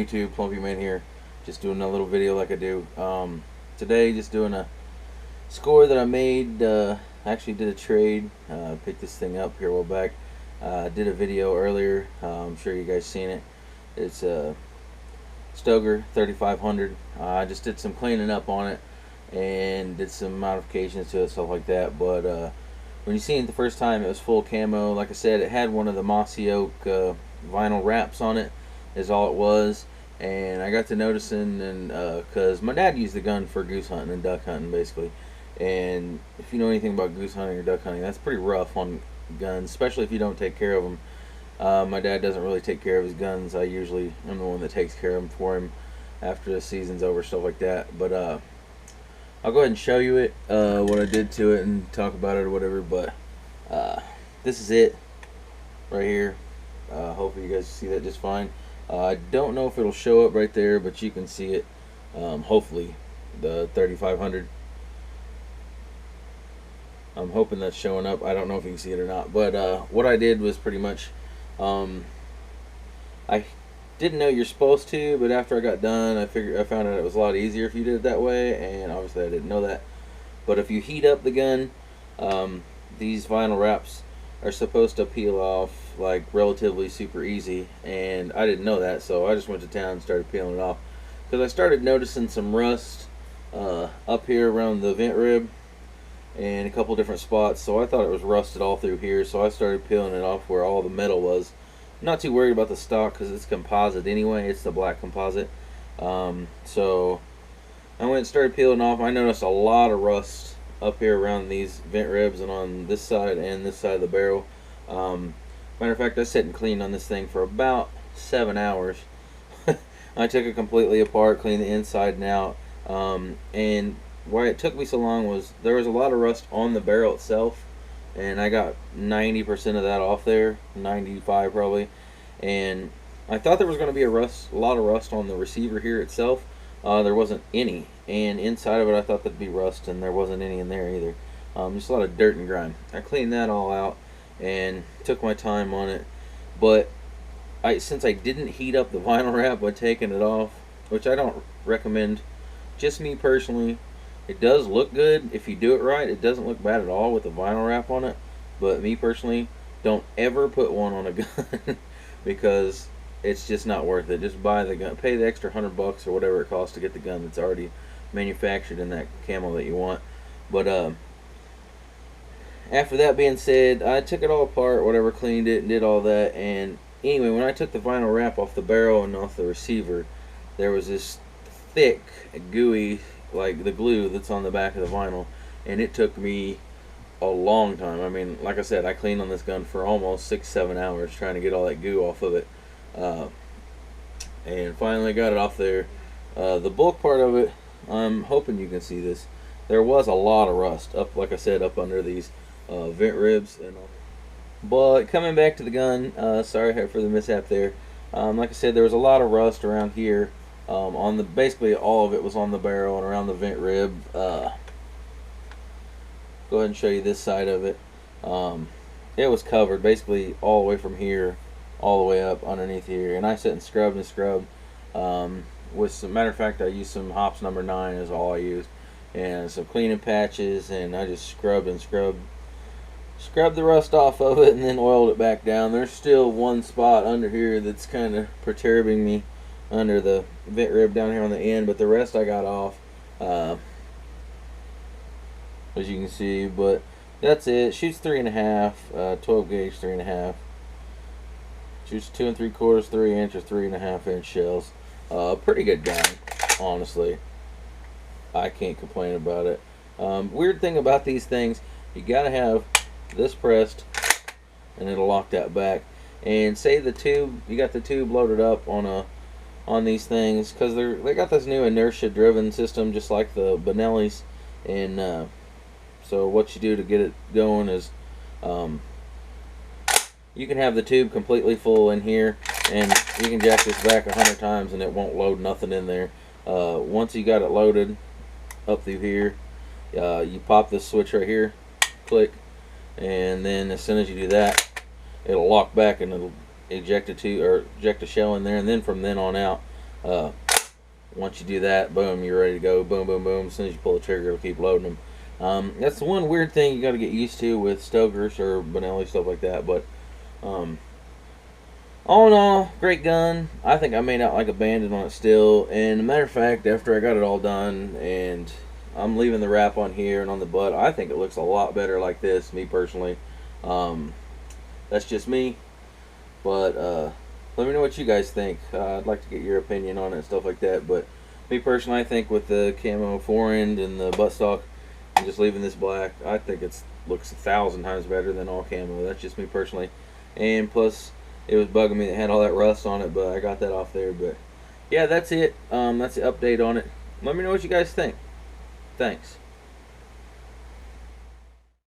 YouTube, Plumpy Man here, just doing a little video like I do. Today, just doing a score that I made. Actually did a trade. Picked this thing up here a while back. Did a video earlier. I'm sure you guys seen it. It's a Stoeger 3500. I just did some cleaning up on it and did some modifications to it, stuff like that. But when you seen it the first time, it was full camo. Like I said, it had one of the mossy oak vinyl wraps on it, is all it was. And I got to noticing, and because my dad used the gun for goose hunting and duck hunting basically, and if you know anything about goose hunting or duck hunting, that's pretty rough on guns, especially if you don't take care of them. My dad doesn't really take care of his guns. I usually am the one that takes care of them for him after the season's over, stuff like that. But I'll go ahead and show you it, what I did to it, and talk about it or whatever. But this is it right here. Hopefully you guys see that just fine. I don't know if it'll show up right there, but you can see it. Hopefully the 3500. I'm hoping that's showing up. I don't know if you can see it or not. But what I did was pretty much, I didn't know you're supposed to, but after I got done, I found out it was a lot easier if you did it that way, and obviously I didn't know that. But if you heat up the gun, these vinyl wraps are supposed to peel off like relatively super easy, and I didn't know that, so I just went to town and started peeling it off because I started noticing some rust up here around the vent rib and a couple different spots. So I thought it was rusted all through here, so I started peeling it off where all the metal was. I'm not too worried about the stock because it's composite anyway. It's the black composite. So I went and started peeling off. I noticed a lot of rust up here around these vent ribs and on this side and this side of the barrel. Matter of fact, I sat and cleaned on this thing for about 7 hours. I took it completely apart, cleaned the inside and out. And why it took me so long was there was a lot of rust on the barrel itself, and I got 90% of that off there, 95 probably. And I thought there was going to be a lot of rust on the receiver here itself. There wasn't any, and inside of it I thought there'd be rust, and there wasn't any in there either. Just a lot of dirt and grime. I cleaned that all out and took my time on it, but since I didn't heat up the vinyl wrap by taking it off, which I don't recommend, just me personally, it does look good if you do it right. It doesn't look bad at all with the vinyl wrap on it, but me personally, don't ever put one on a gun because it's just not worth it. Just buy the gun, pay the extra $100 or whatever it costs to get the gun that's already manufactured in that camo that you want. But after that being said, I took it all apart, whatever, cleaned it and did all that. And anyway, when I took the vinyl wrap off the barrel and off the receiver, there was this thick, gooey, like the glue that's on the back of the vinyl, and it took me a long time. I mean, like I said, I cleaned on this gun for almost 6-7 hours trying to get all that goo off of it, and finally got it off there. The bulk part of it, I'm hoping you can see this. There was a lot of rust up, like I said, up under these vent ribs and all. But coming back to the gun, sorry for the mishap there. Like I said, there was a lot of rust around here. Basically all of it was on the barrel and around the vent rib. Go ahead and show you this side of it. It was covered basically all the way from here all the way up underneath here, and I sat and scrubbed and scrubbed. With some, matter of fact, I used some hops number 9 is all I used, and some cleaning patches, and I just scrubbed and scrubbed the rust off of it and then oiled it back down. There's still one spot under here that's kind of perturbing me under the vent rib down here on the end, but the rest I got off, as you can see. But that's it. Shoots 3.5, 12 gauge 3.5. Shoots 2 3/4, 3 inch, or 3.5 inch shells. Pretty good gun, honestly. I can't complain about it. Weird thing about these things, you gotta have this pressed, and it'll lock that back. And say the tube, you got the tube loaded up on these things, because they got this new inertia driven system just like the Benelli's, and so what you do to get it going is you can have the tube completely full in here, and you can jack this back 100 times and it won't load nothing in there. Once you got it loaded up through here, you pop this switch right here, click, and then as soon as you do that, it'll lock back and it'll eject a shell in there, and then from then on out, Uh, Once you do that, boom, you're ready to go. Boom, boom, boom. As soon as you pull the trigger, it'll keep loading them. That's the one weird thing you got to get used to with Stoegers or Benelli, stuff like that. But um, all in all, great gun. I think I made out like a bandit on it still. And a matter of fact, after I got it all done and I'm leaving the wrap on here and on the butt, I think it looks a lot better like this, me personally. That's just me. But let me know what you guys think. I'd like to get your opinion on it and stuff like that. But me personally, I think with the camo forend and the buttstock and just leaving this black, I think it looks 1,000 times better than all camo. That's just me personally. And plus, it was bugging me that had all that rust on it, but I got that off there. But yeah, that's it. That's the update on it. Let me know what you guys think. Thanks.